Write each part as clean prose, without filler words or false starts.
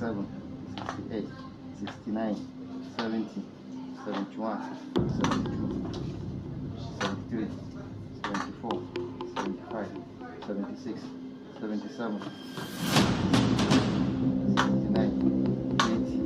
67, 68, 69, 70, 71, 72, 73, 74, 75, 76, 77, 79, 80,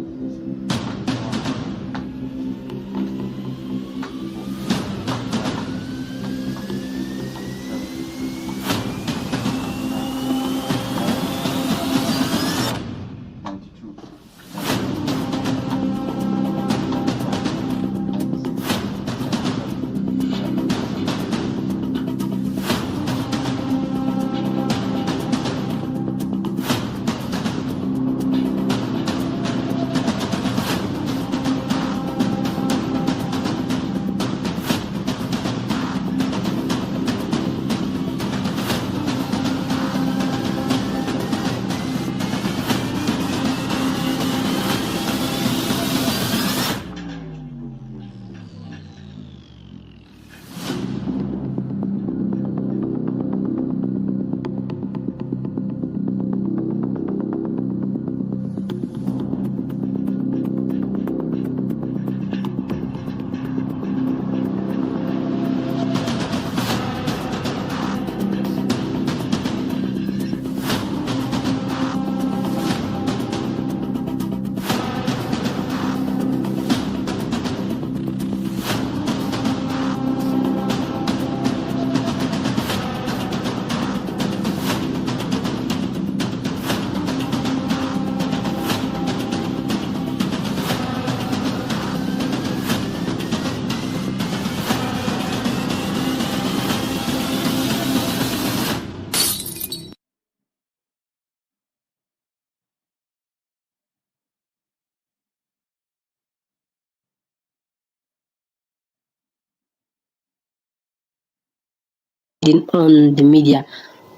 On the media,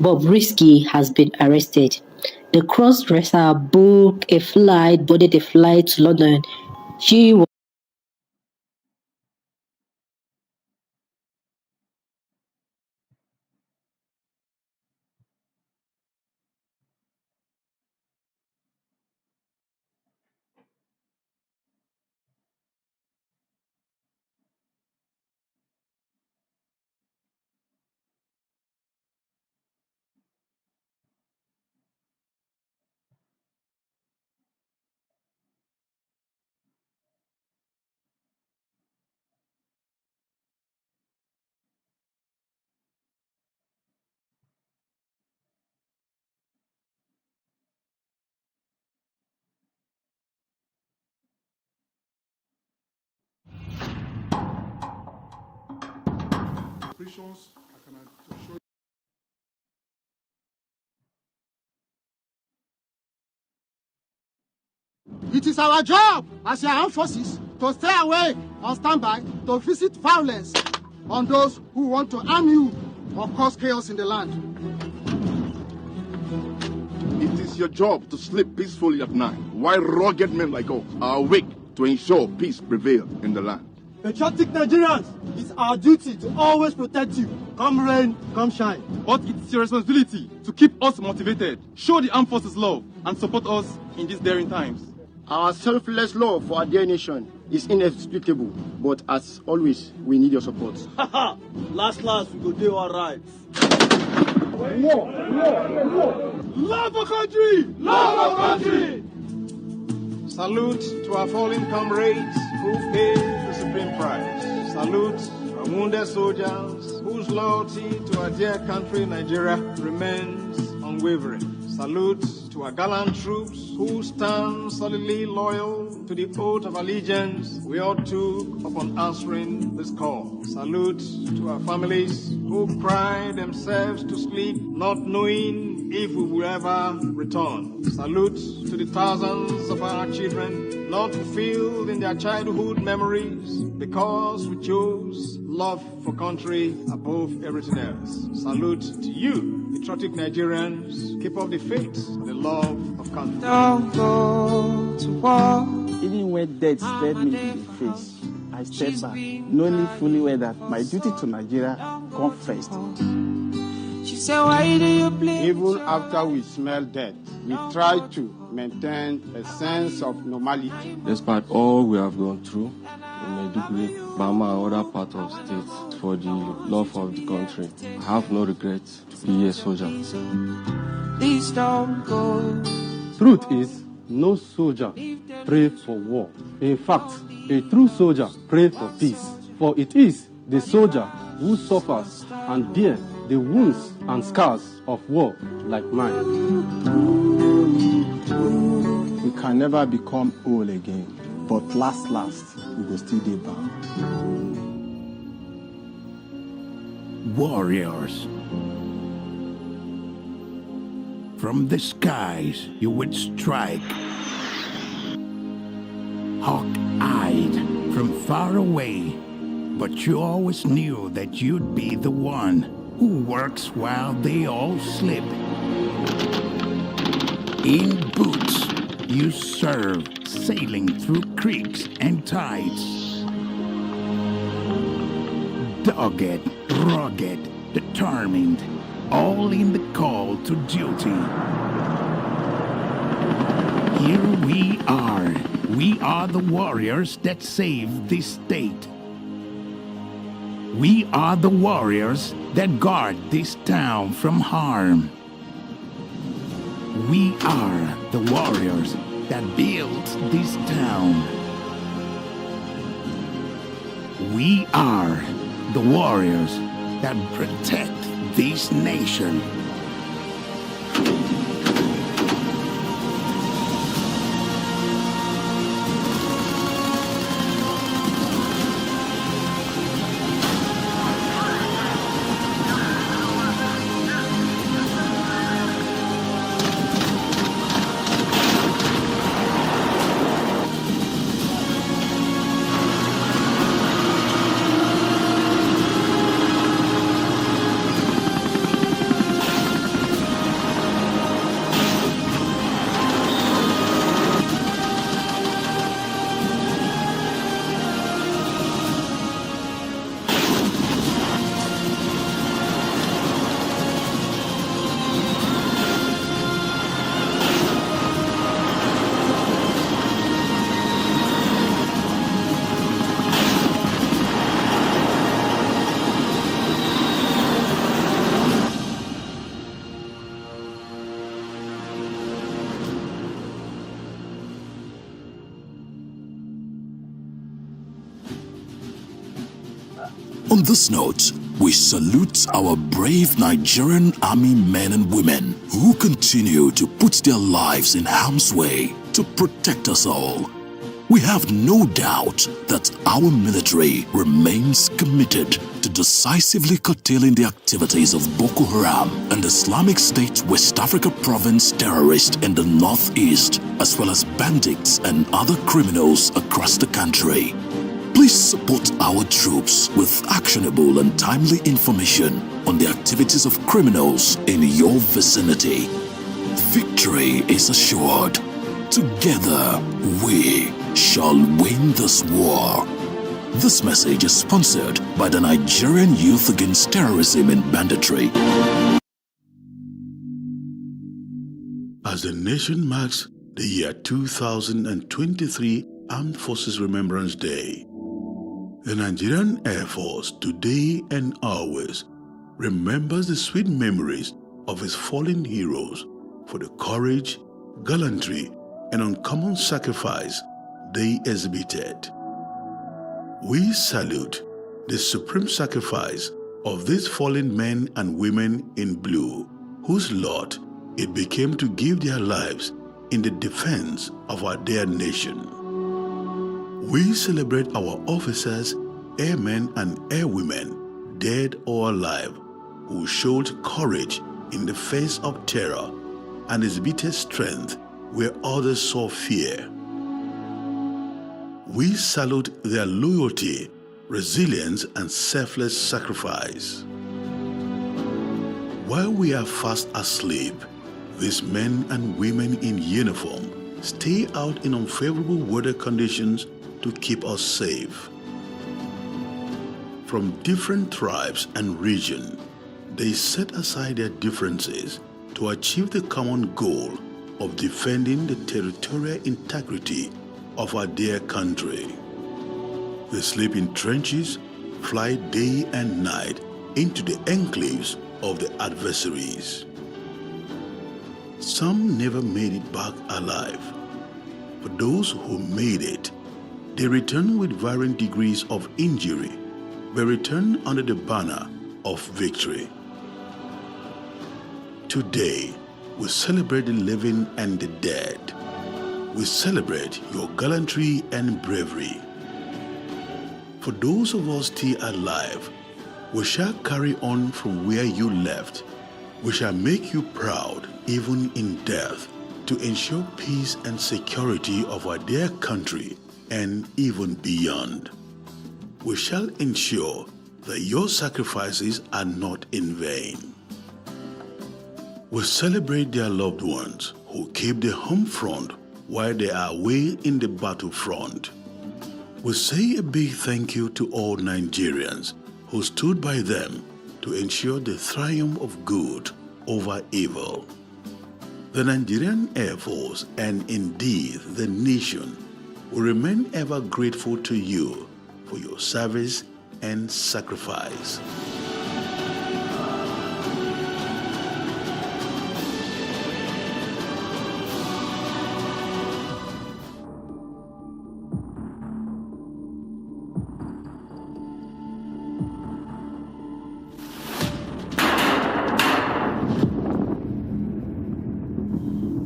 Bob Risky has been arrested. The cross-dresser boarded a flight to London. She was It is our job as the armed forces to stay away on standby to visit violence on those who want to harm you or cause chaos in the land. It is your job to sleep peacefully at night, while rugged men like us are awake to ensure peace prevails in the land. Patriotic Nigerians, it's our duty to always protect you, come rain, come shine. But it's your responsibility to keep us motivated, show the armed forces love, and support us in these daring times. Our selfless love for our dear nation is inexplicable, but as always, we need your support. last, we go do all right. War! Love our country! Love our country! Salute to our fallen comrades who paid the supreme price. Salute to our wounded soldiers whose loyalty to our dear country, Nigeria, remains unwavering. Salute to our gallant troops who stand solidly loyal to the oath of allegiance we all took upon answering this call. Salute to our families who cry themselves to sleep, not knowing if we will ever return. Salute to the thousands of our children not fulfilled in their childhood memories because we chose love for country above everything else. Salute to you, patriotic Nigerians. Keep up the faith, the love of country. Don't go to war. Even when death stared me in the face, I stepped back, knowing fully well that my duty to Nigeria comes first. She said, why do you play? Even after we smell death, we try to maintain a sense of normality. Despite all we have gone through in Maiduguri, Bama, and other parts of states for the love of the country, I have no regrets to be a soldier. Please don't go. Truth is, no soldier prays for war. In fact, a true soldier prays for peace. For it is the soldier who suffers and bears the wounds and scars of war like mine. We can never become whole again, but last, we will still be bound. Warriors. From the skies you would strike, hawk-eyed from far away, but you always knew that you'd be the one who works while they all sleep. In boots, you serve, sailing through creeks and tides. Dogged, rugged, determined, all in the call to duty. Here we are. We are the warriors that save this state. We are the warriors that guard this town from harm. We are the warriors that built this town. We are the warriors that protect this nation. On this note, we salute our brave Nigerian army men and women who continue to put their lives in harm's way to protect us all. We have no doubt that our military remains committed to decisively curtailing the activities of Boko Haram and Islamic State West Africa Province terrorists in the northeast, as well as bandits and other criminals across the country. Please support our troops with actionable and timely information on the activities of criminals in your vicinity. Victory is assured. Together, we shall win this war. This message is sponsored by the Nigerian Youth Against Terrorism and Banditry. As the nation marks the year 2023 Armed Forces Remembrance Day, the Nigerian Air Force today and always remembers the sweet memories of its fallen heroes for the courage, gallantry, and uncommon sacrifice they exhibited. We salute the supreme sacrifice of these fallen men and women in blue, whose lot it became to give their lives in the defense of our dear nation. We celebrate our officers, airmen and airwomen, dead or alive, who showed courage in the face of terror and exhibited strength where others saw fear. We salute their loyalty, resilience, and selfless sacrifice. While we are fast asleep, these men and women in uniform stay out in unfavorable weather conditions to keep us safe. From different tribes and regions, they set aside their differences to achieve the common goal of defending the territorial integrity of our dear country. They sleep in trenches, fly day and night into the enclaves of the adversaries. Some never made it back alive. For those who made it, they return with varying degrees of injury, but return under the banner of victory. Today, we celebrate the living and the dead. We celebrate your gallantry and bravery. For those of us still alive, we shall carry on from where you left. We shall make you proud, even in death, to ensure peace and security of our dear country and even beyond. We shall ensure that your sacrifices are not in vain. We celebrate their loved ones who keep the home front while they are away in the battlefront. We say a big thank you to all Nigerians who stood by them to ensure the triumph of good over evil. The Nigerian Air Force and indeed the nation will remain ever grateful to you for your service and sacrifice.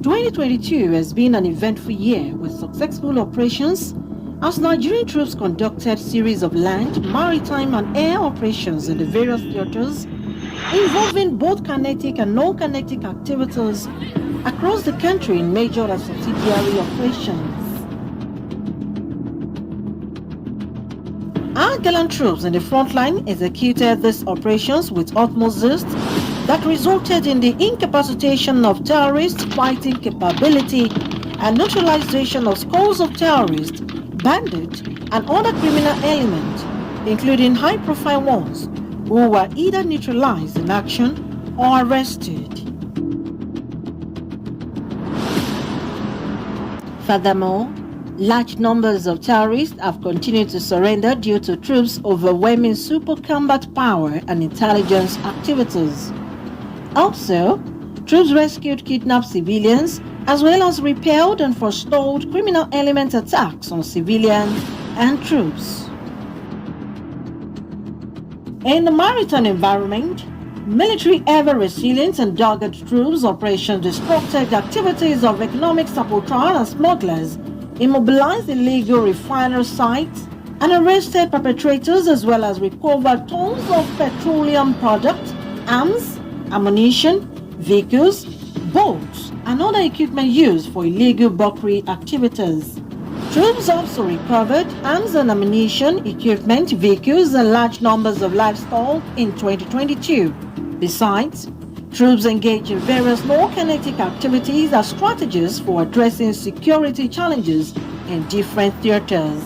(2022) has been an eventful year with successful operations as Nigerian troops conducted series of land, maritime and air operations in the various theaters involving both kinetic and non-kinetic activities across the country in major and subsidiary operations. Our gallant troops in the front line executed these operations with utmost zest that resulted in the incapacitation of terrorist fighting capability and neutralization of scores of terrorists, bandits, and other criminal elements, including high-profile ones, who were either neutralized in action or arrested. Furthermore, large numbers of terrorists have continued to surrender due to troops' overwhelming super combat power and intelligence activities. Also, troops rescued kidnapped civilians as well as repelled and forestalled criminal element attacks on civilians and troops. In the maritime environment, military ever resilient and dogged troops operation disrupted the activities of economic saboteurs and smugglers, immobilized illegal refinery sites, and arrested perpetrators as well as recovered tons of petroleum products, arms, ammunition, vehicles, boats, and other equipment used for illegal buckery activities. Troops also recovered arms and ammunition, equipment, vehicles, and large numbers of livestock in 2022. Besides, troops engaged in various non-kinetic activities as strategies for addressing security challenges in different theaters.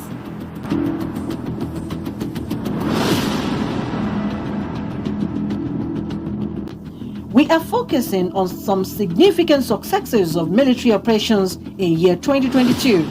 We are focusing on some significant successes of military operations in year 2022.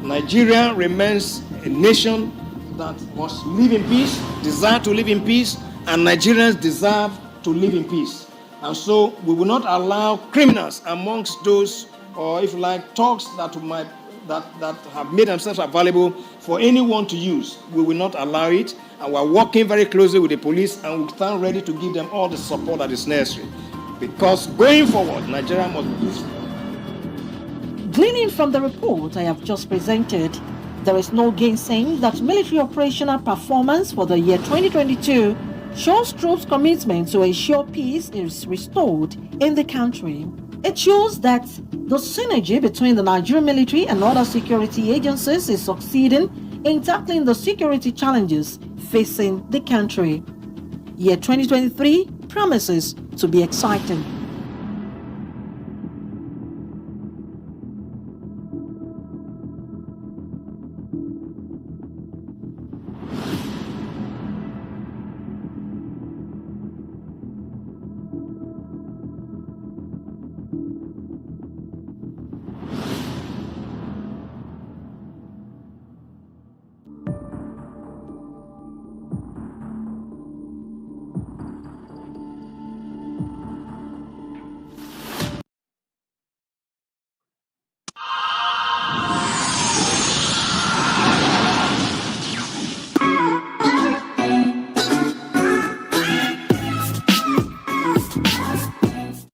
Nigeria remains a nation that must live in peace, desire to live in peace, and Nigerians deserve to live in peace. And so we will not allow criminals amongst those, or if you like, thugs that have made themselves available for anyone to use. We will not allow it, and we're working very closely with the police, and we stand ready to give them all the support that is necessary. Because going forward, Nigeria must be peaceful. Gleaning from the report I have just presented, there is no gainsaying that military operational performance for the year 2022 shows troops' commitment to ensure peace is restored in the country. It shows that the synergy between the Nigerian military and other security agencies is succeeding in tackling the security challenges facing the country. Year 2023 promises to be exciting.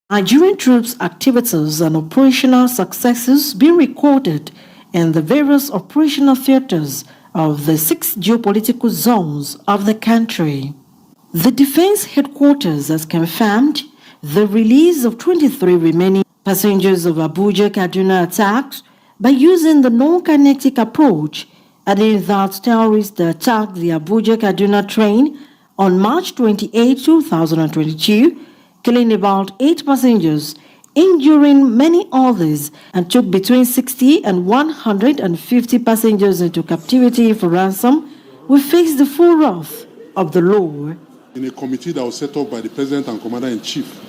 Nigerian troops' activities and operational successes being recorded in the various operational theaters of the 6 geopolitical zones of the country. The Defense Headquarters has confirmed the release of 23 remaining passengers of Abuja-Kaduna attacks by using the non-kinetic approach, adding that terrorists attacked the Abuja-Kaduna train on March 28, 2022, killing about 8 passengers, injuring many others, and took between 60 and 150 passengers into captivity for ransom, will face the full wrath of the law. In a committee that was set up by the President and Commander-in-Chief,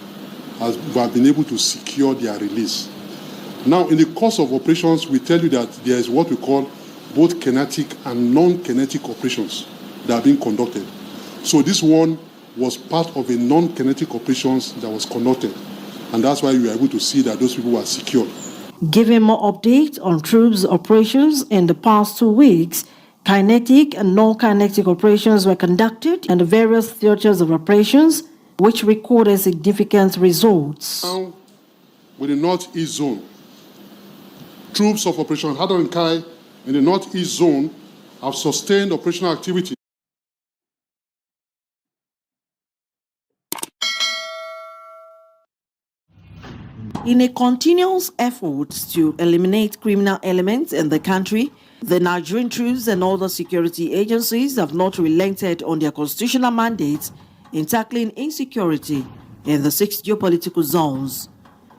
we have been able to secure their release. Now, in the course of operations, we tell you that there is what we call both kinetic and non-kinetic operations that are being conducted. So this one was part of a non-kinetic operations that was conducted, and that's why we were able to see that those people were secured. Giving more updates on troops' operations in the past 2 weeks, kinetic and non-kinetic operations were conducted in the various theaters of operations, which recorded significant results. Now, with the Northeast Zone, troops of Operation Hadron Kai in the Northeast Zone have sustained operational activity. In a continuous effort to eliminate criminal elements in the country, the Nigerian troops and other security agencies have not relented on their constitutional mandates in tackling insecurity in the 6 geopolitical zones.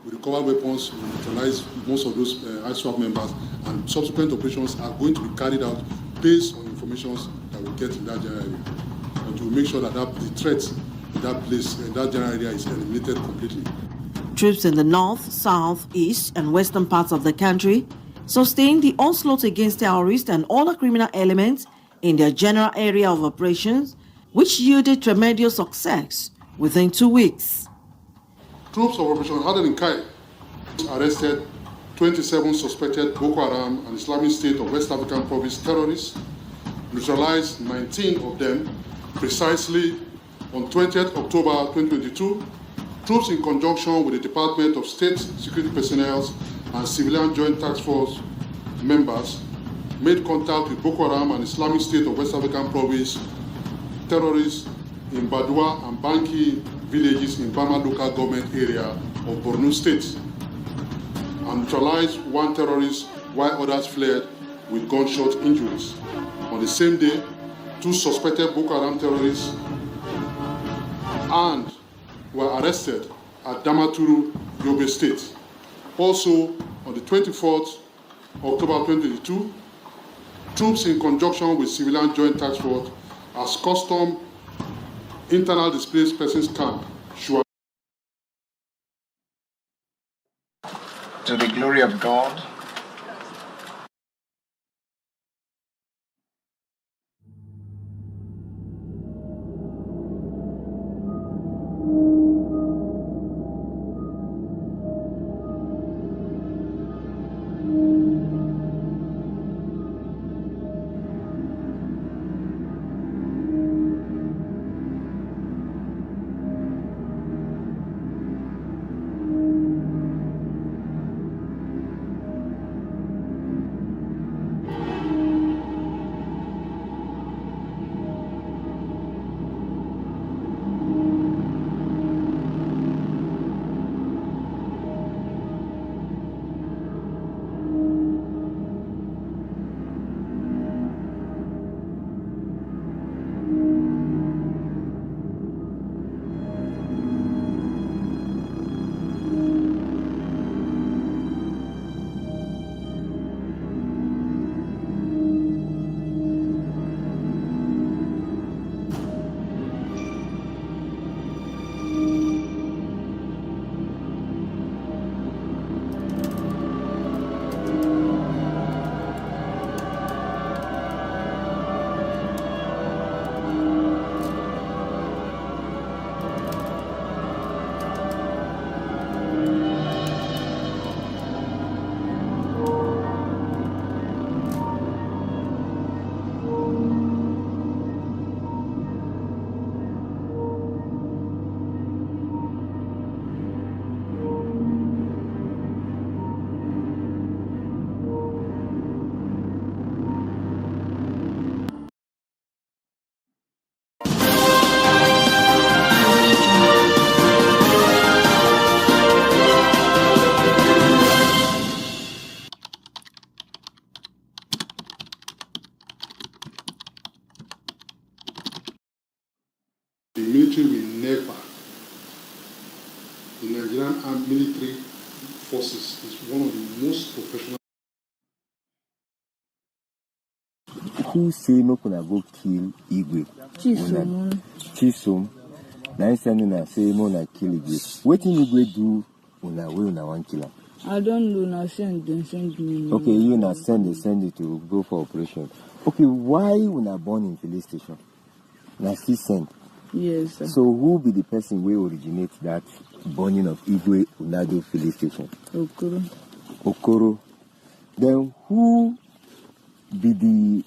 We recover weapons, we neutralize most of those ISWAP members, and subsequent operations are going to be carried out based on information that we get in that area, and to make sure that the threat that place, that general area is eliminated completely. Troops in the north, south, east, and western parts of the country sustained the onslaught against terrorists and other criminal elements in their general area of operations, which yielded tremendous success within 2 weeks. Troops of Operation Harden Kai arrested 27 suspected Boko Haram and Islamic State of West African Province terrorists, neutralized 19 of them precisely on 20th October 2022. Troops in conjunction with the Department of State Security Personnel and Civilian Joint Task Force members made contact with Boko Haram and Islamic State of West African Province terrorists in Badua and Banki villages in Bama local government area of Borno State, and neutralized one terrorist while others fled with gunshot injuries. On the same day, 2 suspected Boko Haram terrorists and were arrested at Damaturu, Yobe State. Also, on the 24th October 2022, troops in conjunction with Civilian Joint Task Force as custom internal displaced persons camp. To the glory of God. The military will never, the Nigerian armed military forces is one of the most professional. Who say no gonna go kill Igwe? Chisom. Now sending say no na kill Igwe. Wetin Igwe do una way una one killer? I don't know. Now send me. Okay, you na send it to go for operation. Okay, why una born in police station? Na still send. Yes, sir. So who be the person who originate that burning of Igwe Unado police station? Okoro. Then who be the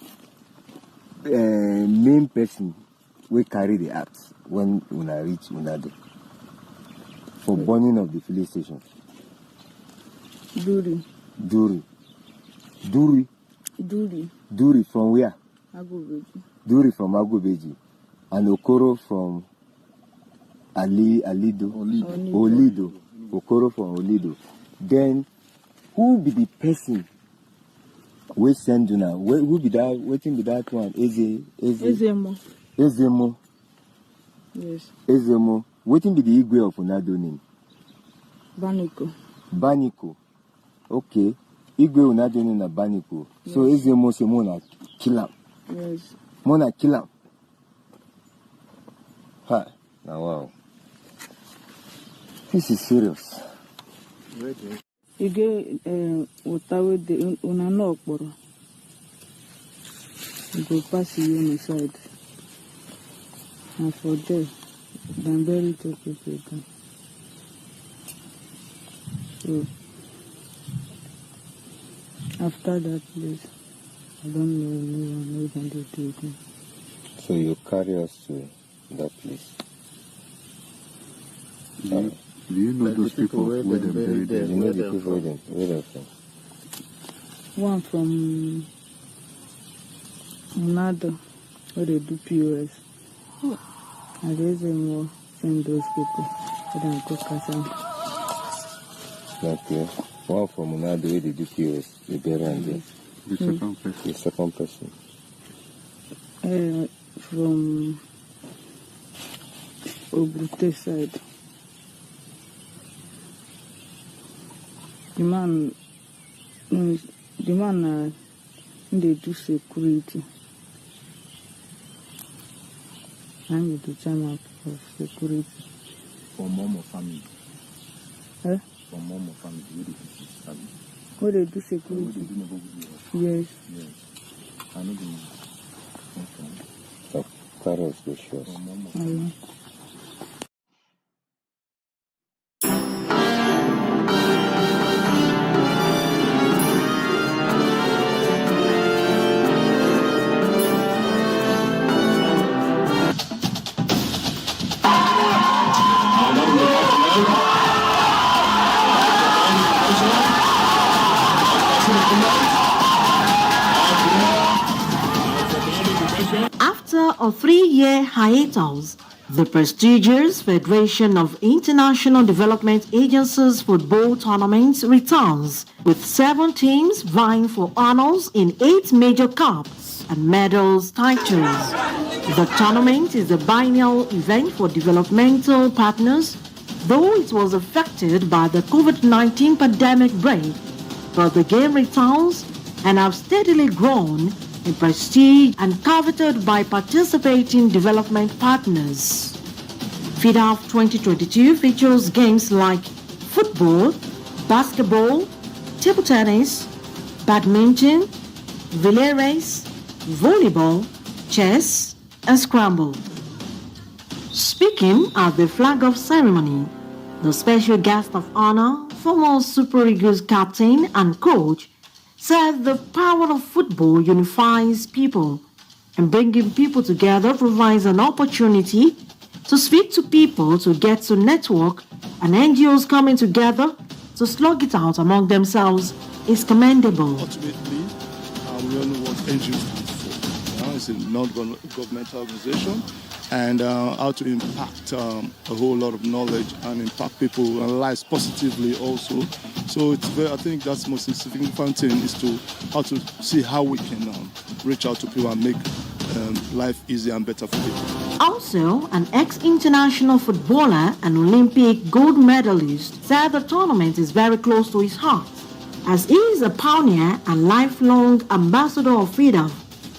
main person who carry the axe when una reach Unado for burning of the police station? Duri from where? Agobeji. Duri from Agobeji. And Okoro from Olido. Okoro from Olido. Then who be the person we send you now? Who be that? Waiting be that one? Ezemo. Yes. Ezemo. Waiting be the Igwe of Unado name? Baniko. Okay. Igwe Unado name na Baniko. Yes. So Ezemo se mona kill him. Yes. Mona kill him. Now, wow. This is serious. You get water with the unano okporo. You go pass you on the side. And for there, then bury two people again. So, after that place, I don't know anyone who can do it again. So you carry us to that place. Do you know those people where they buried them? You know the people where they're from? One from Munado, where they do POS. And there's a more send those people. I don't go Kasam. Okay. One from Munado, where they do POS. They bury and there. The second person. The second person. From Obrute side. The man they do security. And the channel of security. For mom or family? Eh? For mom or family, What they do security? Yes. Yes. I know the So, Carlos go show us. After a 3-year hiatus, the prestigious Federation of International Development Agencies football tournament returns, with 7 teams vying for honors in 8 major cups and medals titles. The tournament is a biennial event for developmental partners, though it was affected by the COVID-19 pandemic break. But the game returns and have steadily grown in prestige and coveted by participating development partners. FIDAF 2022 features games like football, basketball, table tennis, badminton, relay race, volleyball, chess, and scramble. Speaking at the flag-off ceremony, the special guest of honor, former Super Eagles captain and coach, said the power of football unifies people, and bringing people together provides an opportunity to speak to people, to get to network, and NGOs coming together to slug it out among themselves is commendable. Ultimately, we all know what NGOs stand for. It's a non-governmental organization, and how to impact a whole lot of knowledge and impact people and lives positively also. So it's I think that's the most significant thing is how to see how we can reach out to people and make life easier and better for people. Also, an ex-international footballer and Olympic gold medalist said the tournament is very close to his heart, as he is a pioneer and lifelong ambassador of freedom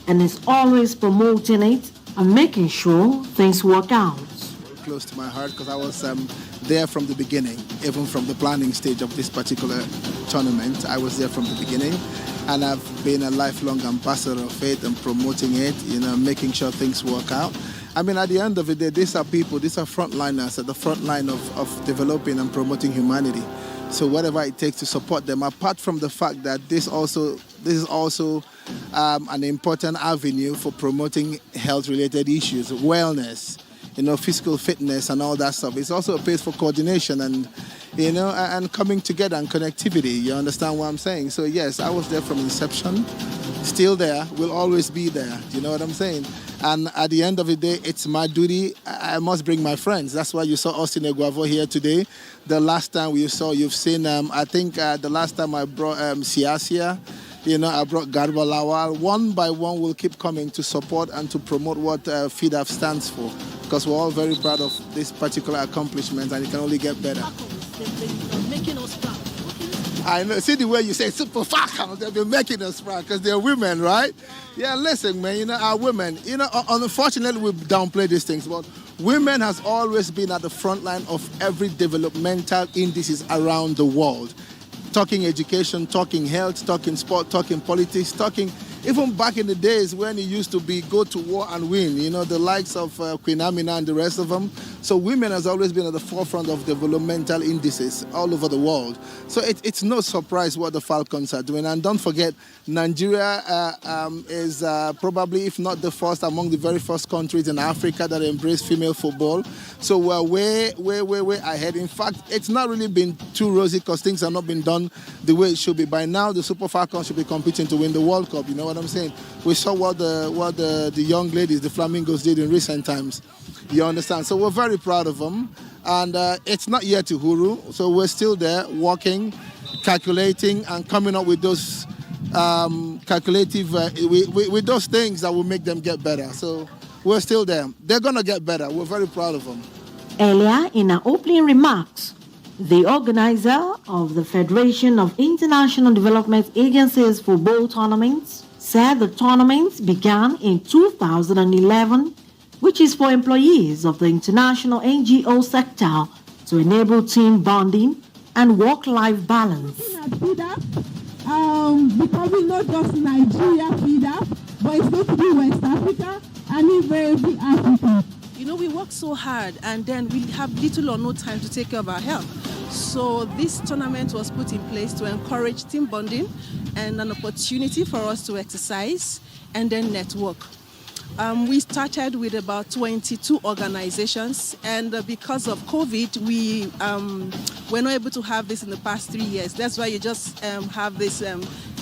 and is always promoting it and making sure things work out. Close to my heart because I was there from the beginning, even from the planning stage of this particular tournament. I was there from the beginning, and I've been a lifelong ambassador of it and promoting it, making sure things work out. I mean, at the end of the day, these are people, these are frontliners at the front line of developing and promoting humanity. So whatever it takes to support them, apart from the fact that this is also an important avenue for promoting health-related issues, wellness, physical fitness and all that stuff. It's also a place for coordination and, and coming together and connectivity. You understand what I'm saying? So yes, I was there from inception, still there, will always be there. You know what I'm saying? And at the end of the day, it's my duty. I must bring my friends. That's why you saw Austin Eguavo here today. The last time you've seen, I think the last time I brought Siasia, I brought Garba Lawal. One by one, we'll keep coming to support and to promote what FIDAF stands for, because we're all very proud of this particular accomplishment, and it can only get better. I know. See the way you say super Falcons, they've been making us proud because they're women, right? Yeah, listen, man, our women, unfortunately we downplay these things, but women has always been at the front line of every developmental indices around the world. Talking education, talking health, talking sport, talking politics, talking even back in the days when it used to be go to war and win, the likes of Queen Amina and the rest of them. So women has always been at the forefront of developmental indices all over the world. So it's no surprise what the Falcons are doing. And don't forget, Nigeria is probably, if not the first, among the very first countries in Africa that embrace female football. So we're way ahead. In fact, it's not really been too rosy because things have not been done the way it should be. By now, the Super Falcons should be competing to win the World Cup. You know what I'm saying? We saw what the young ladies, the Flamingos, did in recent times. You understand? So we're very proud of them. And it's not yet to huru. So we're still there working, calculating, and coming up with those with those things that will make them get better. So we're still there. They're going to get better. We're very proud of them. Earlier, in her opening remarks, the organizer of the Federation of International Development Agencies Football Tournaments said the tournaments began in 2011, which is for employees of the international NGO sector to enable team bonding and work-life balance. Becoming not just Nigeria feeder, but it's going to be West Africa and even every Africa. We work so hard and then we have little or no time to take care of our health. So this tournament was put in place to encourage team bonding and an opportunity for us to exercise and then network. We started with about 22 organizations, and because of COVID, we were not able to have this in the past 3 years. That's why you just have this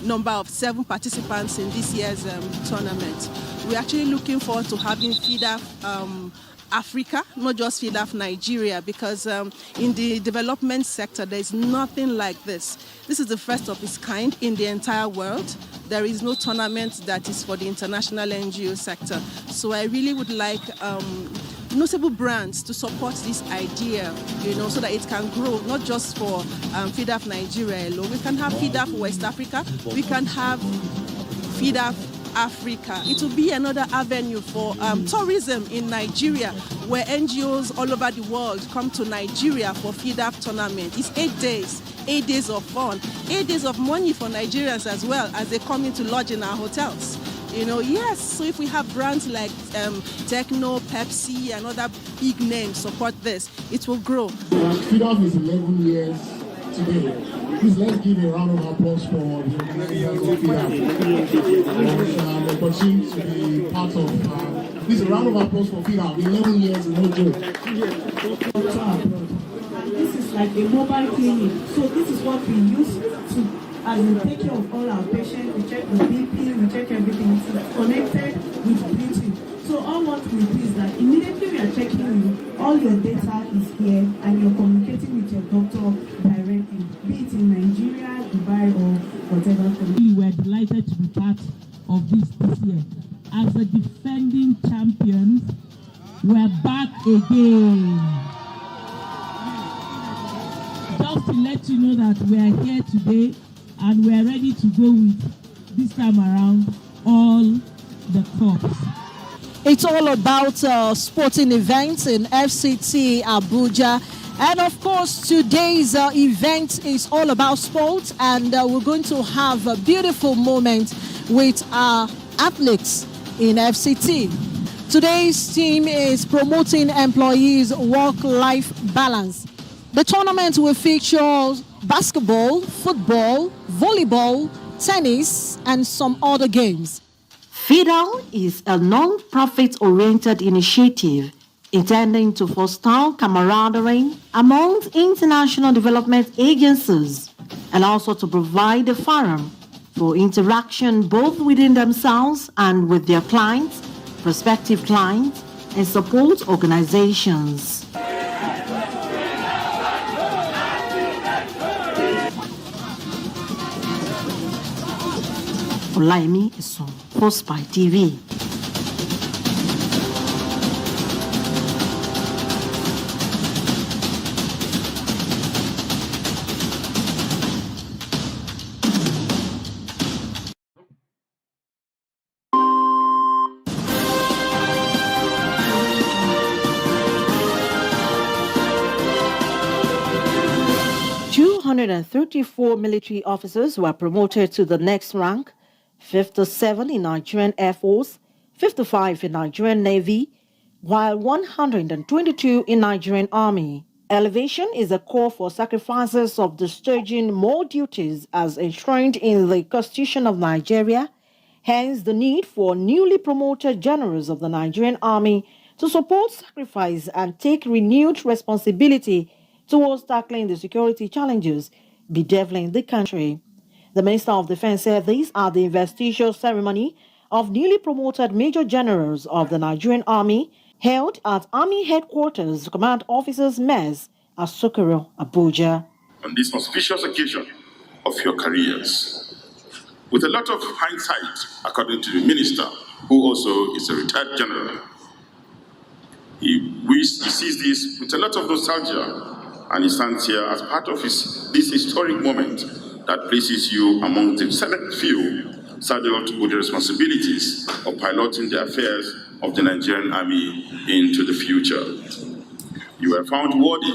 number of 7 participants in this year's tournament. We're actually looking forward to having FIDAF Africa, not just FIDAF Nigeria, because in the development sector, there's nothing like this. This is the first of its kind in the entire world. There is no tournament that is for the international NGO sector. So I really would like notable brands to support this idea, so that it can grow, not just for FIDAF Nigeria alone. We can have FIDAF West Africa. We can have FIDAF Africa. It will be another avenue for tourism in Nigeria, where NGOs all over the world come to Nigeria for FIDAF tournament. It's 8 days. 8 days of fun, 8 days of money for Nigerians as well as they come in to lodge in our hotels. Yes, so if we have brands like Techno, Pepsi, and other big names support this, it will grow. FIDAF is 11 years today. Please let's give a round of applause for the organizers of FIDAF. The opportunity to be part of. Please a round of applause for FIDAF. 11 years, no joke. This is like a mobile clinic. So this is what we use to take care of all our patients. We check the BP, we check everything. It's connected with Bluetooth. So all what we do is that immediately we are checking you, all your data is here and you're communicating with your doctor directly, be it in Nigeria, Dubai, or whatever. We were delighted to be part of this year. As the defending champions, we're back again. Just to let you know that we are here today and we are ready to go with, this time around, all the cups. It's all about sporting events in FCT Abuja. And of course, today's event is all about sports, and we're going to have a beautiful moment with our athletes in FCT. Today's theme is promoting employees' work-life balance. The tournament will feature basketball, football, volleyball, tennis, and some other games. FIDAL is a non-profit-oriented initiative intending to foster camaraderie among international development agencies and also to provide a forum for interaction both within themselves and with their clients, prospective clients, and support organizations. Olaimi Esun for Spy TV. 134 military officers were promoted to the next rank, 57 in Nigerian Air Force, 55 in Nigerian Navy, while 122 in Nigerian Army. Elevation is a call for sacrifices of discharging more duties as enshrined in the Constitution of Nigeria, hence the need for newly promoted generals of the Nigerian Army to support sacrifice and take renewed responsibility towards tackling the security challenges bedeviling the country. The Minister of Defense said these are the investiture ceremony of newly promoted Major Generals of the Nigerian Army held at Army Headquarters Command Officers Mess at Sokoro, Abuja. On this auspicious occasion of your careers, with a lot of hindsight, according to the Minister, who also is a retired general, he sees this with a lot of nostalgia, and he stands here as part of this historic moment that places you among the select few saddled with the responsibilities of piloting the affairs of the Nigerian Army into the future. You were found worthy,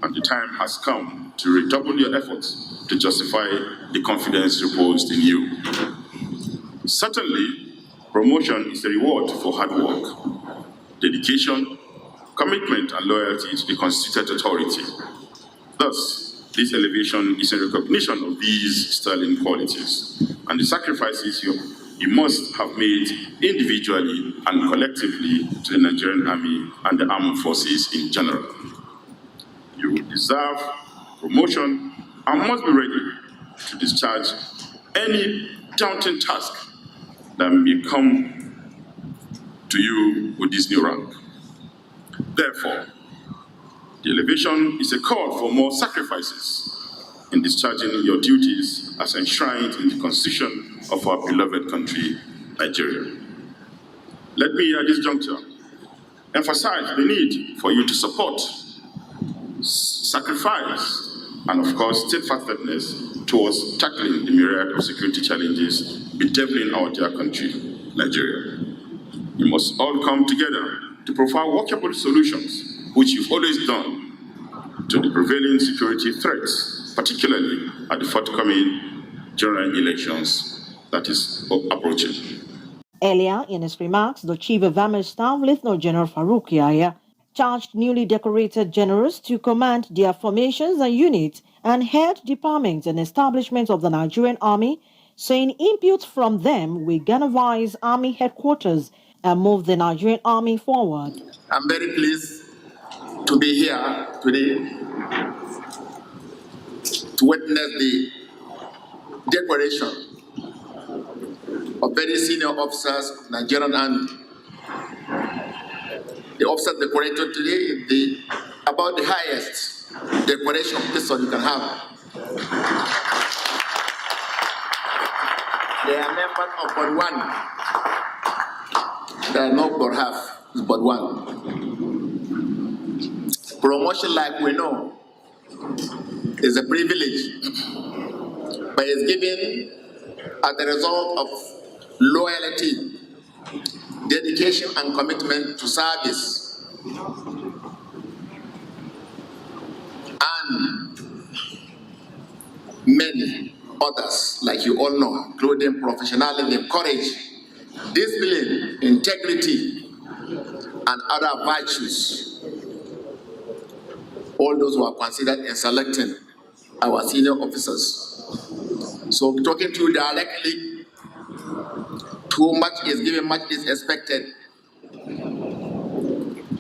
and the time has come to redouble your efforts to justify the confidence reposed in you. Certainly, promotion is a reward for hard work, dedication, commitment, and loyalty to the constituted authority. Thus, this elevation is a recognition of these sterling qualities and the sacrifices you must have made individually and collectively to the Nigerian Army and the armed forces in general. You deserve promotion and must be ready to discharge any daunting task that may come to you with this new rank. Therefore, the elevation is a call for more sacrifices in discharging your duties as enshrined in the Constitution of our beloved country, Nigeria. Let me at this juncture emphasize the need for you to support, sacrifice, and of course, steadfastness towards tackling the myriad of security challenges bedeviling our dear country, Nigeria. We must all come together to provide workable solutions, which you've always done, to the prevailing security threats, particularly at the forthcoming general elections that is approaching. Earlier in his remarks, the Chief of Army Staff, Lieutenant General Farouk Yahya, charged newly decorated generals to command their formations and units and head departments and establishments of the Nigerian Army, saying input from them will galvanize Army headquarters and move the Nigerian Army forward. I'm very pleased to be here today to witness the decoration of very senior officers of Nigerian Army. The officers decorated today is about the highest decoration person you can have. They are members of but one. They are not but half, it's but one. Promotion, like we know, is a privilege, but it's given as a result of loyalty, dedication, and commitment to service. And many others, like you all know, including professionalism, courage, discipline, integrity, and other virtues. All those who are considered in selecting our senior officers. So talking to you directly, too much is given, much is expected.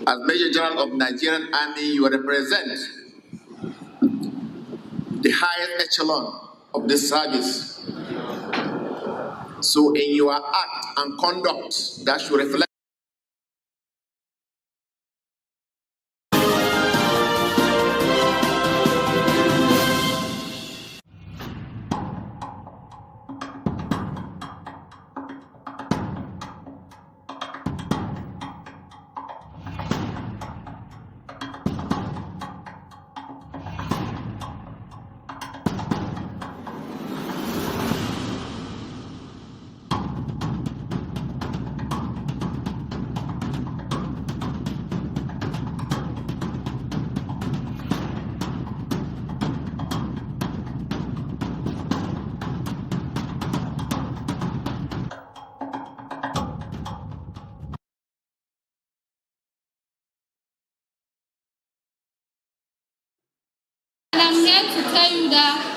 As Major General of Nigerian Army, you represent the highest echelon of this service. So in your act and conduct, that should reflect to tell you that